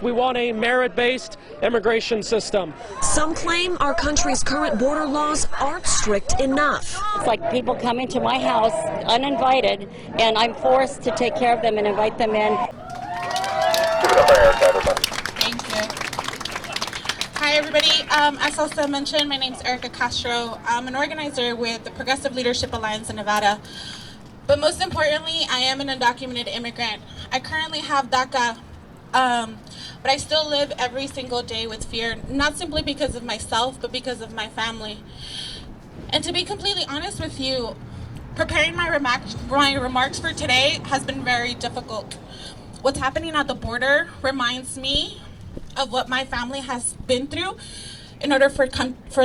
We want a merit-based immigration system. Some claim our country's current border laws aren't strict enough. It's like people come into my house uninvited, and I'm forced to take care of them and invite them in. Thank you. Hi, everybody. As also mentioned, my name is Erica Castro. I'm an organizer with the Progressive Leadership Alliance in Nevada. But most importantly, I am an undocumented immigrant. I currently have DACA, but I still live every single day with fear, not simply because of myself, but because of my family. And to be completely honest with you, preparing my remarks for today has been very difficult. What's happening at the border reminds me of what my family has been through in order for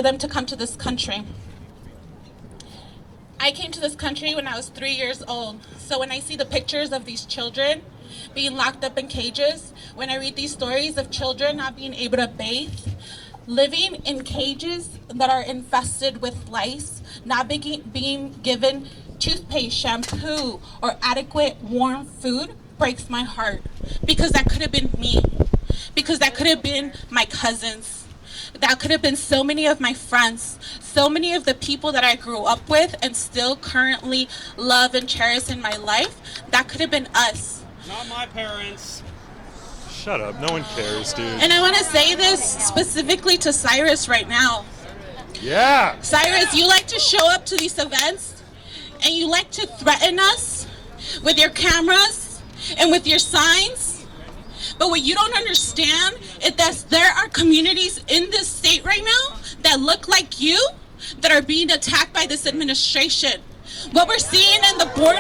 them to come to this country. I came to this country when I was 3 years old. So when I see the pictures of these children being locked up in cages, when I read these stories of children not being able to bathe, living in cages that are infested with lice, not being given toothpaste, shampoo, or adequate warm food, breaks my heart. Because that could have been me. Because that could have been my cousins. That could have been so many of my friends, so many of the people that I grew up with and still currently love and cherish in my life. That could have been us. Not my parents. Shut up, no one cares, dude. And I want to say this specifically to Cyrus right now. Yeah. Cyrus, you like to show up to these events and you like to threaten us with your cameras and with your signs. But what you don't understand is that there are communities in this state right now that look like you that are being attacked by this administration. What we're seeing in the border,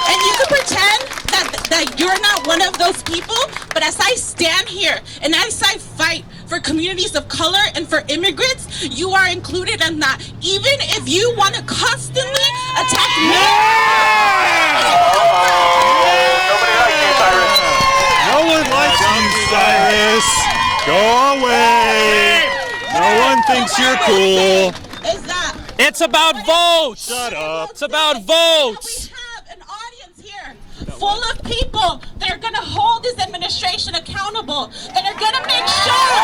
and you can pretend that you're not one of those people, but as I stand here and as I fight for communities of color and for immigrants, you are included in that. Even if you want to constantly attack me. No one likes you, Cyrus. Go away. No one thinks you're cool. Is that? It's about votes. Shut up. It's about votes. We have an audience here full of people that are going to hold this administration accountable, that are going to make sure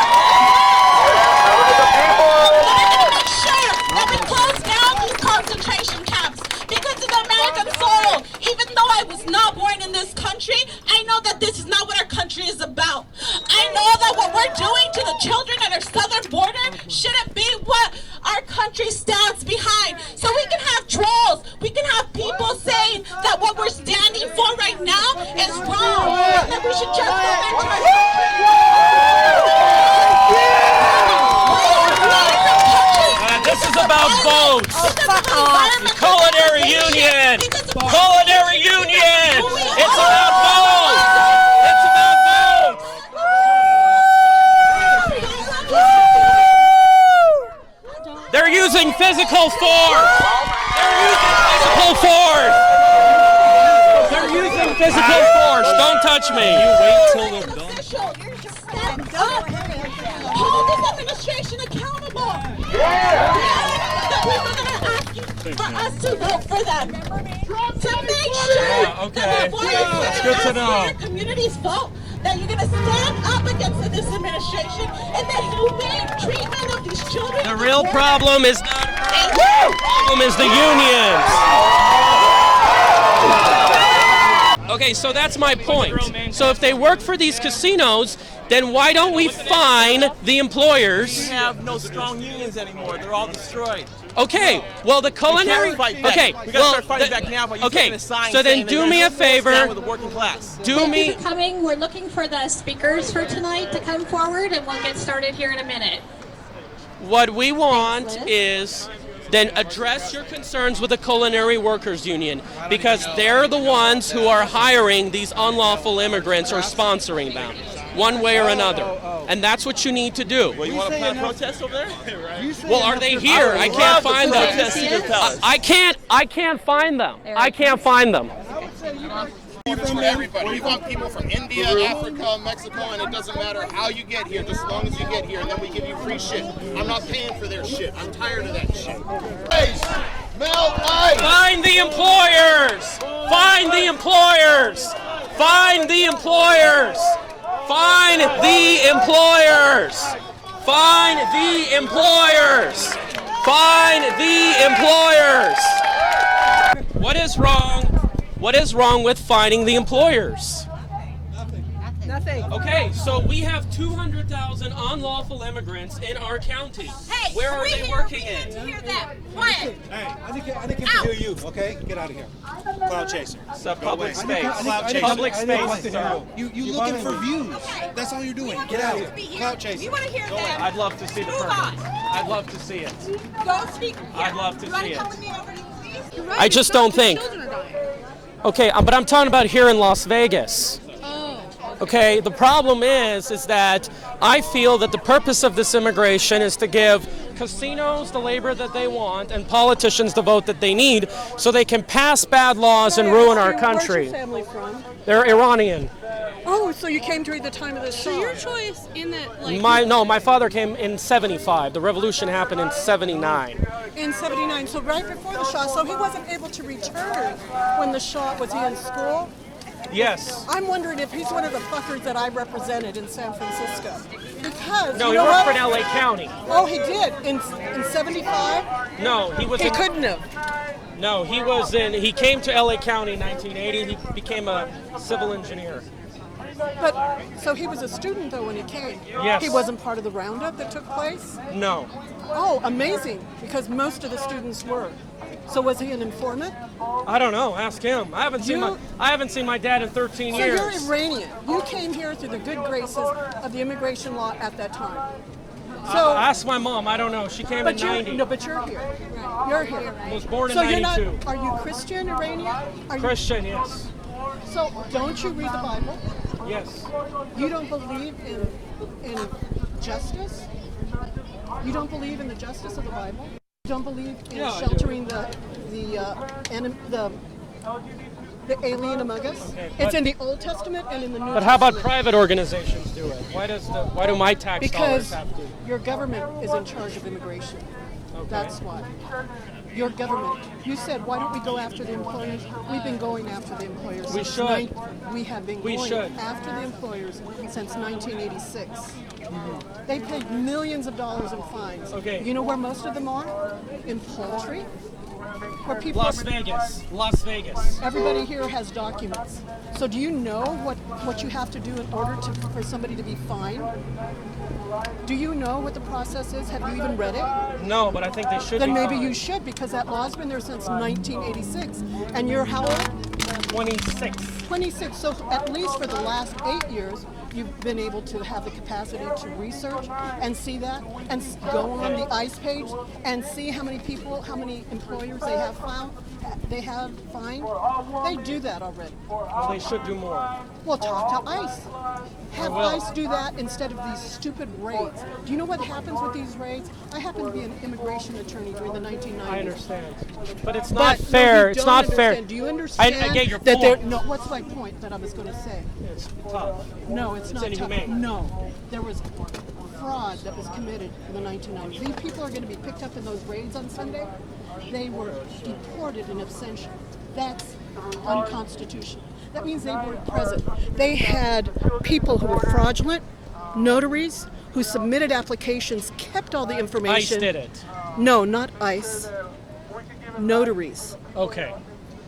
that we close down these concentration camps. Because of the American soil, even though I was not born in this country, I know that this is not what our country is about. I know that what we're doing to the children at our southern border shouldn't be what our country stands behind. So we can have trolls, we can have people saying that what we're standing for right now is wrong, and that we should just go back to our This is about votes. Culinary Union. Culinary Union. It's about votes. It's about votes. They're using physical force. They're using physical force. Don't touch me. You wait till they're done. Hold this administration accountable. The people that are asking for us to vote for them. To make sure that the voices of our communities vote, that you're going to stand up against this administration and the humane treatment of these children. The real problem is not her. The problem is the unions. Okay, so that's my point. So if they work for these casinos, then why don't we fine the employers? We have no strong unions anymore. They're all destroyed. Okay, well the culinary. Okay, we gotta start fighting back now. By okay, a sign so then do me a favor. With the working class. Do me. Thank you for coming. We're looking for the speakers for tonight to come forward, and we'll get started here in a minute. What we want is then address your concerns with the Culinary Workers Union, because they're the ones who are hiring these unlawful immigrants or sponsoring them, one way or another. And that's what you need to do. Well, you want to plan a protest over there? Well, are they here? I can't find them. I can't find them. I can't find them. For everybody. We want people from India, Africa, Mexico, and it doesn't matter how you get here, just as long as you get here, and then we give you free shit. I'm not paying for their shit. I'm tired of that shit. Melt ice! Find the employers! Find the employers! Find the employers! Find the employers! Find the employers! Find the employers! What is wrong? What is wrong with finding the employers? Nothing. Okay, so we have 200,000 unlawful immigrants in our county. Hey, where are they working in? To hear them. Quiet. Hey, I think I can hear you. Okay, get out of here. Cloud chaser. It's a public space. Cloud chaser. Public space, sir. You looking for views? That's all you're doing. Get out of here. Cloud chaser. You want to hear them? I'd love to see the Move permit. on. I'd love to see it. Go speak. I'd love to You want see to come it. with me over to please? I just don't think. Okay, but I'm talking about here in Las Vegas. Okay, the problem is that I feel that the purpose of this immigration is to give casinos the labor that they want and politicians the vote that they need so they can pass bad laws and ruin our country. Where's your family from? They're Iranian. Oh, so you came during the time of the Shah. So your choice in that, like... My father came in 75. The revolution happened in 79. In 79, so right before the Shah, so he wasn't able to return when the Shah, was he in school? Yes. I'm wondering if he's one of the fuckers that I represented in San Francisco. Because, No, you he know worked what? for LA County. Oh, he did? In 75? No, he was He in, couldn't have. No, he came to LA County in 1980. He became a civil engineer. But, so he was a student, though, when he came? Yes. He wasn't part of the roundup that took place? No. Oh, amazing, because most of the students were. So was he an informant? I don't know. Ask him. I haven't seen my dad in 13 So years. you're Iranian. You came here through the good graces of the immigration law at that time. So ask my mom. I don't know. She came in 90. No, but you're here. You're here. Was born in so 92. You're not, are you Christian, Iranian? Are Christian, yes. So don't you read the Bible? Yes. You don't believe in justice? You don't believe in the justice of the Bible? You don't believe in sheltering the alien among us? Okay, it's in the Old Testament and in the New But Testament. how about private organizations do it? Why do my tax dollars Because have to? your government is in charge of immigration. Okay. That's why. Your government. You said, why don't we go after the employers? We've been going after the employers. We should. We have been We going should. after the employers since 1986. They paid millions of dollars in fines. Okay. You know where most of them are? In poultry. Where people Las Vegas. Everybody here has documents. So do you know what you have to do in order for somebody to be fined? Do you know what the process is? Have you even read it? No, but I think they should Then be maybe fined. you should, because that law's been there since 1986. And you're how old? 26. 26. So at least for the last 8 years, you've been able to have the capacity to research and see that, and go on the ICE page and see how many people, how many employers they have fined. They do that already. Well, they should do more. Well, talk to ICE. Have will. ICE do that instead of these stupid raids. Do you know what happens with these raids? I happen to be an immigration attorney during the 1990s. I understand. But it's But not fair. no, you It's don't not understand. fair. Do you understand I get your that point. No, what's my point that I was going to say? It's tough. No, it's not tough. inhumane. No, there was fraud that was committed in the 1990s. These people are going to be picked up in those raids on Sunday. They were deported in absentia. That's unconstitutional. That means they weren't present. They had people who were fraudulent, notaries, who submitted applications, kept all the information. ICE did it. No, not ICE. Notaries. Okay.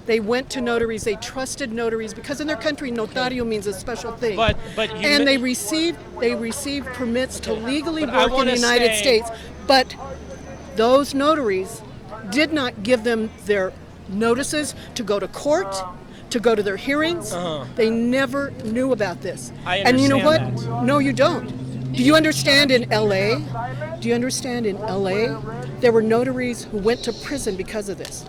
They went to notaries. They trusted notaries because in their country, notario means a special thing. But they received permits to legally But I work in the wanna United say- States. But those notaries did not give them their notices to go to court, to go to their hearings. They never knew about this. I And you know what? understand that. No, you don't. Do you understand in LA? Do you understand in LA? There were notaries who went to prison because of this.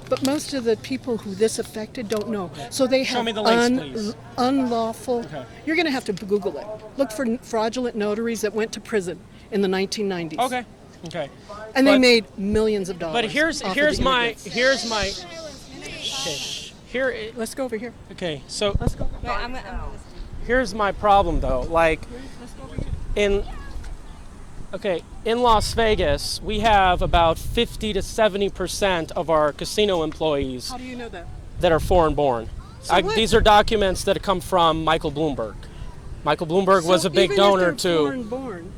But most of the people who this affected don't know. So they Show have me the links, please. unlawful. Okay. You're going to have to Google it. Look for fraudulent notaries that went to prison in the 1990s. Okay. Okay. And they But- made millions of dollars. But here's off of here's the my immigrants. here's my. Okay. Here. Let's go over here. Okay. So Let's go. Wait, I'm here's my problem though. Like in Las Vegas, we have about 50 to 70% of our casino employees. How do you know that? that are foreign-born. These are documents that come from Michael Bloomberg. Michael Bloomberg was a big donor to.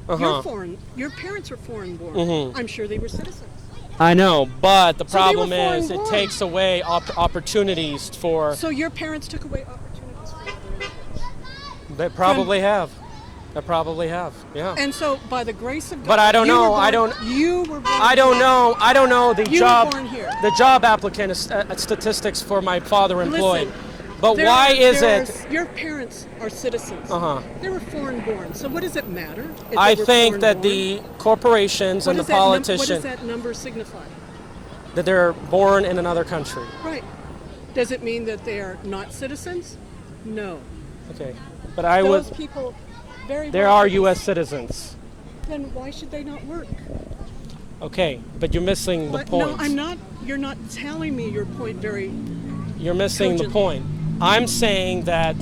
Foreign-born. Your parents are foreign-born. I'm sure they were citizens. I know, but the problem is it takes away opportunities for. So your parents took away opportunities for immigrants? They probably have. They probably have. Yeah. And so, by the grace of God. But I don't know. You were born. I don't know. I don't know the you job. Were born here. The job applicant statistics for my father employed. Listen, but why is it? Your parents are citizens. They were foreign-born. So what does it matter? I think that the corporations and the politicians. What does that number signify? That they're born in another country. Right. Does it mean that they are not citizens? No. Okay. But I would. Those people, very. There are U.S. citizens. Then why should they not work? Okay, but you're missing the point. No, I'm not. You're not telling me your point very. You're missing the point. I'm saying that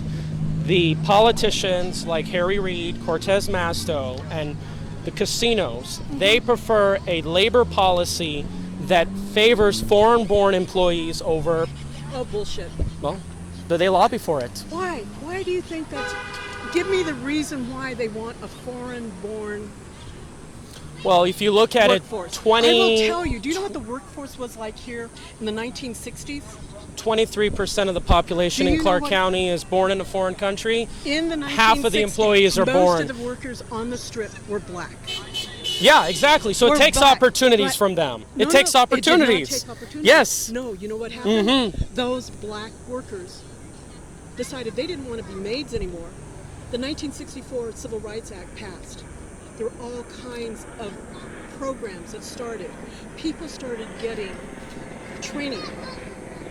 the politicians like Harry Reid, Cortez Masto, and the casinos, they prefer a labor policy that favors foreign-born employees over. Oh, bullshit. Well, they lobby for it. Why? Why do you think that's? Give me the reason why they want a foreign-born. Well, if you look at workforce. it, I will tell you. Do you know what the workforce was like here in the 1960s? 23% of the population in Clark County is born in a foreign country. In the 1960s, half of the employees are born. Most of the workers on the strip were black. Yeah, exactly. So it takes opportunities from them. It takes opportunities. It did not take opportunities. Yes. No, you know what happened? Those black workers decided they didn't want to be maids anymore. The 1964 Civil Rights Act passed. There were all kinds of programs that started. People started getting training.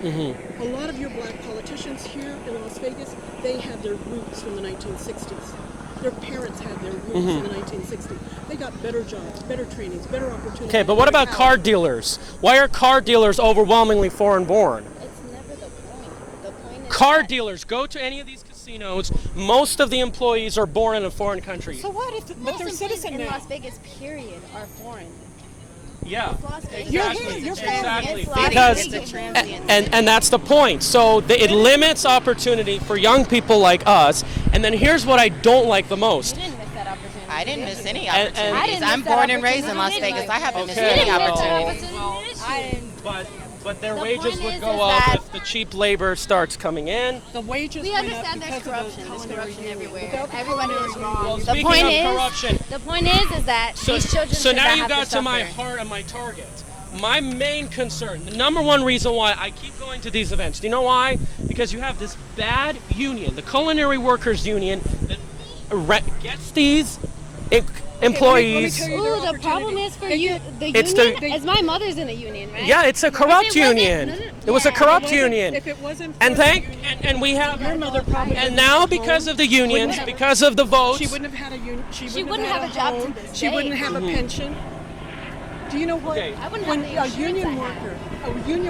A lot of your black politicians here in Las Vegas, they have their roots from the 1960s. Their parents had their roots in the 1960s. They got better jobs, better trainings, better opportunities. Okay, but what about car dealers? Why are car dealers overwhelmingly foreign-born? It's never the point. The point is car dealers, go to any of these casinos, most of the employees are born in a foreign country. So what if but they're citizen in now? Las Vegas, period, are foreign. Yeah, Exactly. Because and that's the point. So it limits opportunity for young people like us. And then here's what I don't like the most. You didn't miss that opportunity. I didn't miss any opportunities. I'm born and raised in Las Vegas. I haven't missed any opportunities. But their wages would go up if the cheap labor starts coming in. The wages. We understand there's corruption. There's corruption everywhere. Everyone is wrong. Well, the point is that these children. So now you got to my heart and my target. My main concern, the number one reason why I keep going to these events. Do you know why? Because you have this bad union, the Culinary Workers Union, that gets these employees. Ooh, the problem is for you. The it's union is my mother's in a union, right? Yeah, it's a corrupt union. It was a corrupt union. If it wasn't and we have your mother probably. And now because of the unions, because of the votes, she wouldn't have had a union. She wouldn't have a job to this She day. wouldn't have a pension. Do you know what? Okay. When a union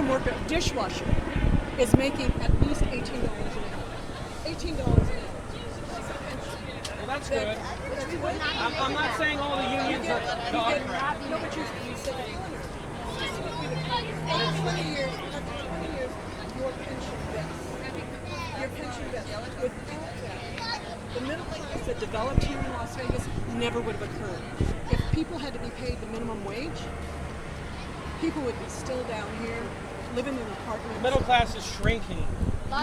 worker, a dishwasher, is making at least $18 an hour. $18 an hour. Well, that's good. I'm not saying all the unions are dog crap. You know what you said? After 20 years, your pension vests. Your pension vests. Without that, the middle class that developed here in Las Vegas never would have occurred. If people had to be paid the minimum wage, people would be still down here living in apartments. The middle class is shrinking.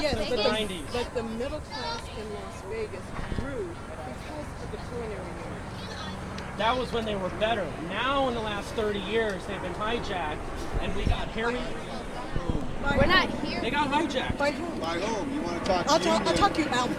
Yes, since the 90s. But the middle class in Las Vegas grew because of the Culinary movement. That was when they were better. Now, in the last 30 years, they've been hijacked, and we got Harry. We're not here. They got hijacked. By whom? By whom? You want to talk? I'll talk you out.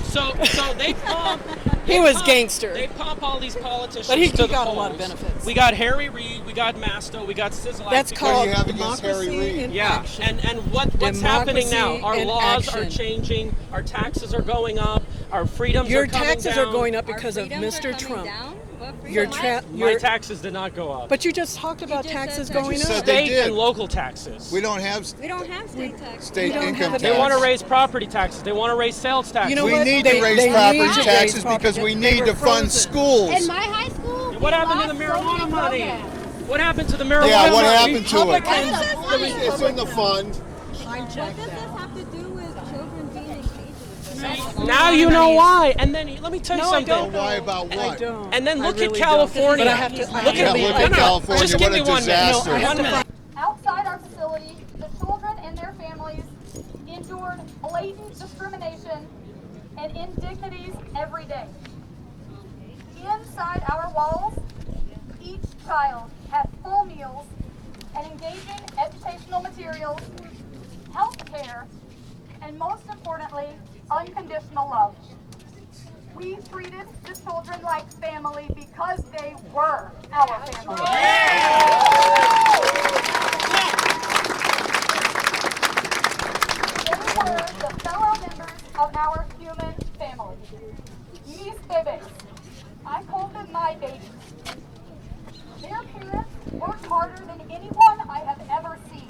So they pump. He was gangster. They pump all these politicians. But he to the got polls. a lot of benefits. We got Harry Reid, we got Masto, we got Silva. That's called you have against Harry democracy Reid? in yeah. action. And what's happening now? Democracy Our in laws are action. changing. Our taxes are going up. Our freedoms Your are coming taxes down. are going up because of Mr. Trump. My taxes did not go up. But you just talked about taxes going said up. they State did. and local taxes. We don't have We don't have state taxes. state don't income have tax. it. They want to raise property taxes. They want to raise sales taxes. You know We what? need They- to raise they property need to raise taxes property because we taxes. They need were to fund frozen. schools. In my high school, What we happened to lost the so many marijuana money? programs. What happened to the marijuana? Yeah, what happened to it? Republicans. It's in the fund. What does this have to do with children being in cages? Now you know why. And then let me tell you something. I don't. Why about what? I don't. And then look I really at California. Don't. But I have to, look at California. Just give What me a 1 minute. disaster. 1 minute. Outside our facility, the children and their families endured blatant discrimination and indignities every day. Inside our walls, each child had full meals and engaging educational materials, health care, and most importantly, unconditional love. We treated the children like family because they were our family. They were the fellow members of our human family. Mis bebés. I call them my babies. Their parents worked harder than anyone I have ever seen,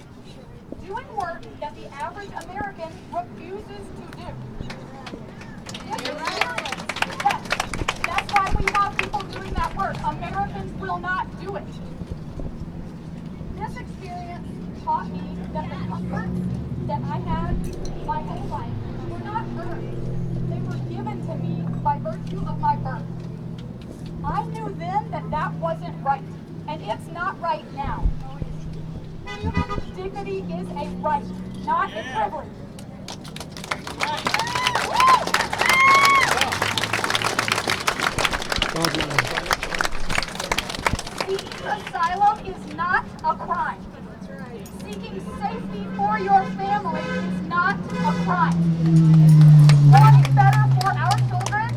doing work that the average American refuses to do. Yes, that's why we have people doing that work. Americans will not do it. This experience taught me that the comforts that I had my whole life were not earned. They were given to me by virtue of my birth. I knew then that that wasn't right, and it's not right now. Dignity is a right, not a privilege. Seeking asylum is not a crime. Seeking safety for your family is not a crime. Wanting better for our children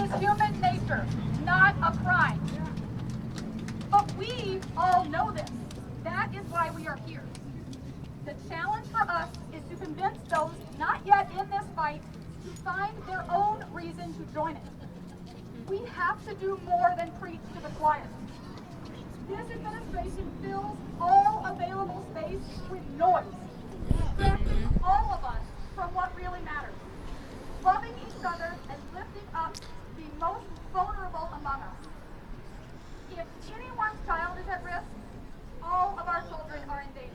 is human nature, not a crime. But we all know this. That is why we are here. The challenge for us is to convince those not yet in this fight to find their own reason to join it. We have to do more than preach to the choir. This administration fills all available space with noise, distracting all of us from what really matters. Loving each other and lifting up the most vulnerable among us. If anyone's child is at risk, all of our children are in danger.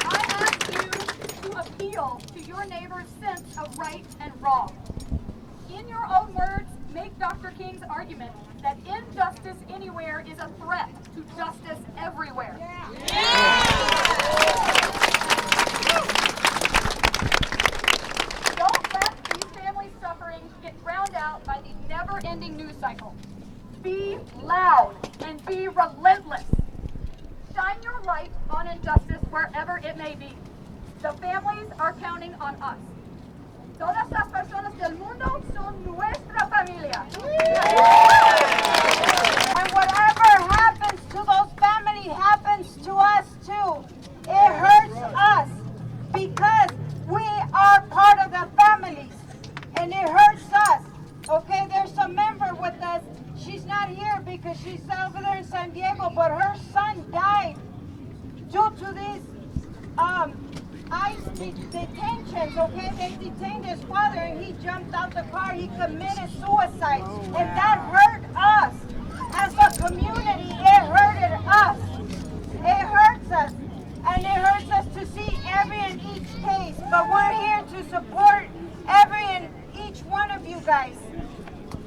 I ask you to appeal to your neighbor's sense of right and wrong. In your own words, make Dr. King's argument that injustice anywhere is a threat to justice everywhere. Don't let these families' suffering get drowned out by the never-ending news cycle. Be loud and be relentless. Shine your light on injustice wherever it may be. The families are counting on us. Todas las personas del mundo son nuestra familia. And whatever happens to those families happens to us too. It hurts us because we are part of the families, and it hurts us. Okay, there's a member with us. She's not here because she's over there in San Diego, but her son died due to these ICE detentions, okay? They detained his father and he jumped out the car. He committed suicide. And that hurt us. As a community, it hurted us. It hurts us. And it hurts us to see every and each case. But we're here to support every and each one of you guys.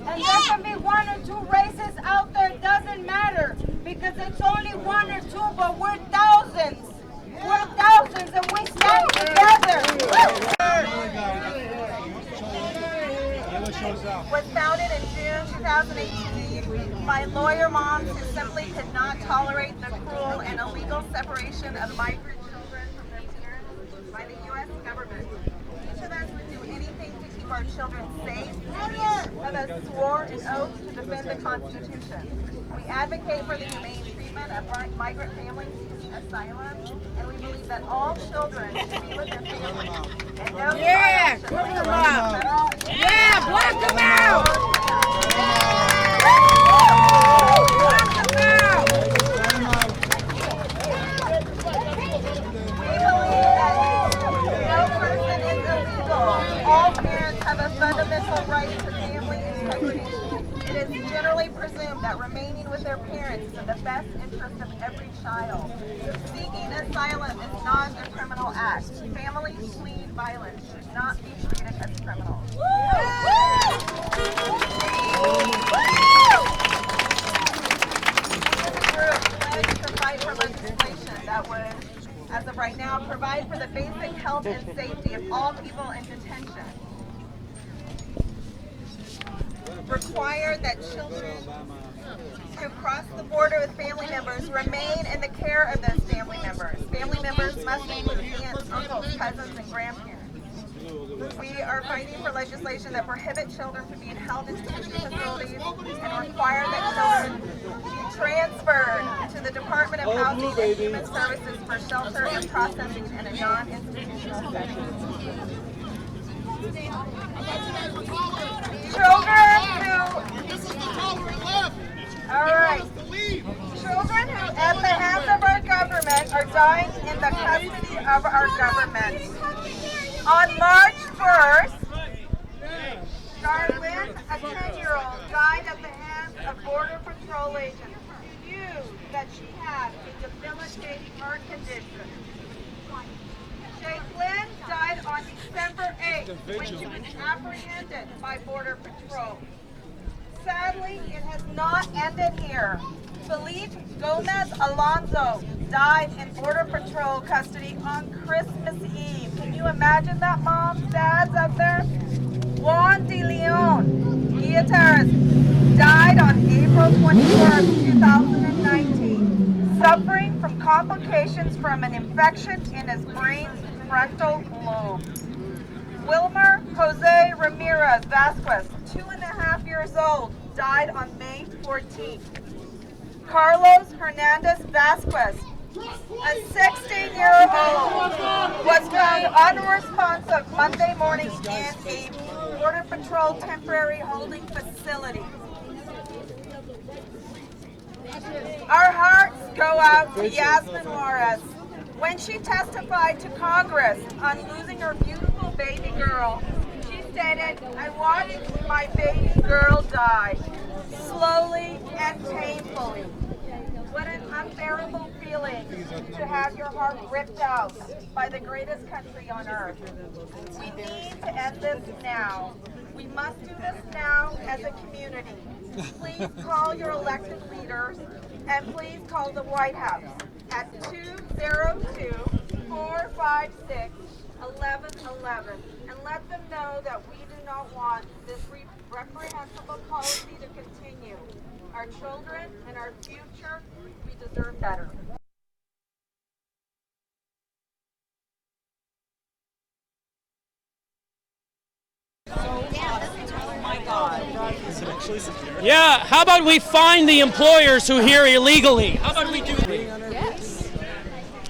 And there can be one or two races out there. It doesn't matter. Because it's only one or two, but we're thousands. We're thousands and we stand together. Was founded in June 2018 by lawyer moms who simply could not tolerate the cruel and illegal separation of migrant children from their parents by the U.S. government. Each of us would do anything to keep our children safe. Each of us swore an oath to defend the Constitution. We advocate for the humane treatment of migrant families seeking asylum, and we believe that all children should be with their families. And no Yeah, cover them up. Yeah, black them out. Black them out. We believe that no person is illegal. All parents have a fundamental presume that remaining with their parents is in the best interest of every child. Seeking asylum is not a criminal act. Families fleeing violence should not be treated as criminals. To fight for legislation that would, as of right now, provide for the basic health and safety of all people in detention. Require that children who cross the border with family members remain in the care of those family members. Family members must include aunts, uncles, cousins, and grandparents. We are fighting for legislation that prohibits children from being held in detention facilities and require that children be transferred to the Department of Housing and Human Services for shelter and processing in a non-institutional setting. Children who, at the hands of our government, are dying in the custody of our government. On March 1st, Darwin, a 10-year-old, died at the hands of Border Patrol agents who knew that she had a debilitating heart condition. Jacqueline died on December 8th when she was apprehended by Border Patrol. Sadly, it has not ended here. Felipe Gomez Alonso died in Border Patrol custody on Christmas Eve. Can you imagine that, moms, dads out there? Juan De Leon, guitarist, died on April 24th, 2019, suffering from complications from an infection in his brain's frontal lobe. Wilmer Jose Ramirez Vasquez, 2.5 years old, died on May 14th. Carlos Hernandez Vasquez, a 16-year-old, was found unresponsive Monday morning in a Border Patrol temporary holding facility. Our hearts go out to Yasmin Juarez. When she testified to Congress on losing her beautiful baby girl, she stated, "I watched my baby girl die, slowly and painfully. What an unbearable feeling to have your heart ripped out by the greatest country on earth. We need to end this now. We must do this now as a community. Please call your elected leaders and please call the White House at 202-456-1111 and let them know that we do not want this reprehensible policy to continue. Our children and our future, we deserve better." Yeah, how about we find the employers who here illegally? How about we do that? Yes.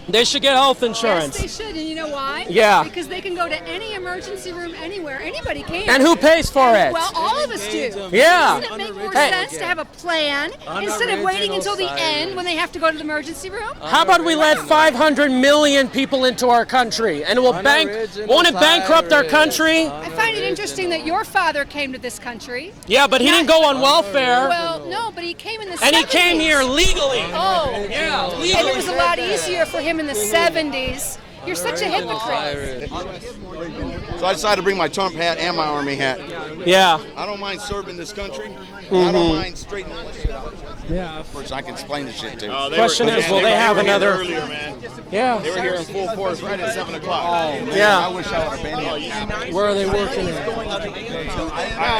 They should get health insurance. Yes, they should, and you know why? Yeah. Because they can go to any emergency room anywhere. Anybody can. And who pays for it? Well, all of us do. Yeah. Doesn't it make more sense to have a plan instead of waiting until the end when they have to go to the emergency room? How about we let 500 million people into our country, and won't it bankrupt our country? I find it interesting that your father came to this country. Yeah, but he didn't go on welfare. Well, no, but he came in the 70s. And he came here legally. Oh. Yeah, legally. And it was a lot easier for him in the 70s. You're such a hypocrite. So I decided to bring my Trump hat and my Army hat. Yeah. I don't mind serving this country. I don't mind straightening this shit out. Yeah. Of course, I can explain this shit too. Question is, will they have another? Earlier, man. Yeah. They were here in full force right at 7 o'clock. Oh, man. Yeah. I wish I would have been here. Where are they working at?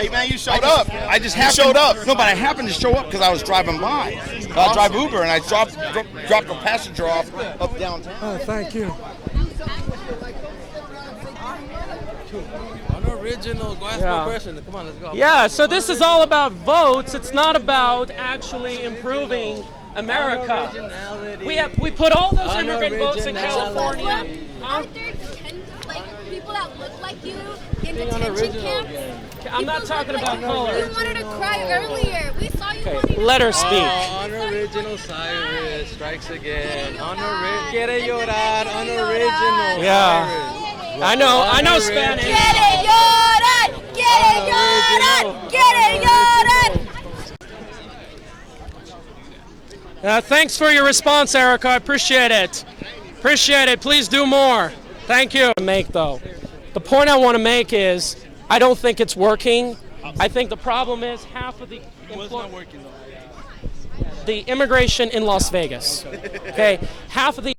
Man, you showed up. I just showed up. No, but I happened to show up because I was driving by. I drive Uber and I dropped a passenger off up downtown. Oh, thank you. Unoriginal. Go ask Yeah. my question. Come on, let's go. Yeah, so this is all about votes. It's not about actually improving America. We put all those immigrant votes in California. Aren't there people that look like you in detention camps? I'm not talking about color. You wanted to cry earlier. We saw you Okay, let her speak. Unoriginal Cyrus strikes again. Quiere llorar. Unoriginal. Yeah. Cyrus. I know Spanish. Quiere llorar. Thanks for your response, Erica. I appreciate it. Appreciate it. Please do more. Thank you. The point I want to make is I don't think it's working. I think the problem is half of the immigration in Las Vegas. Okay, half of the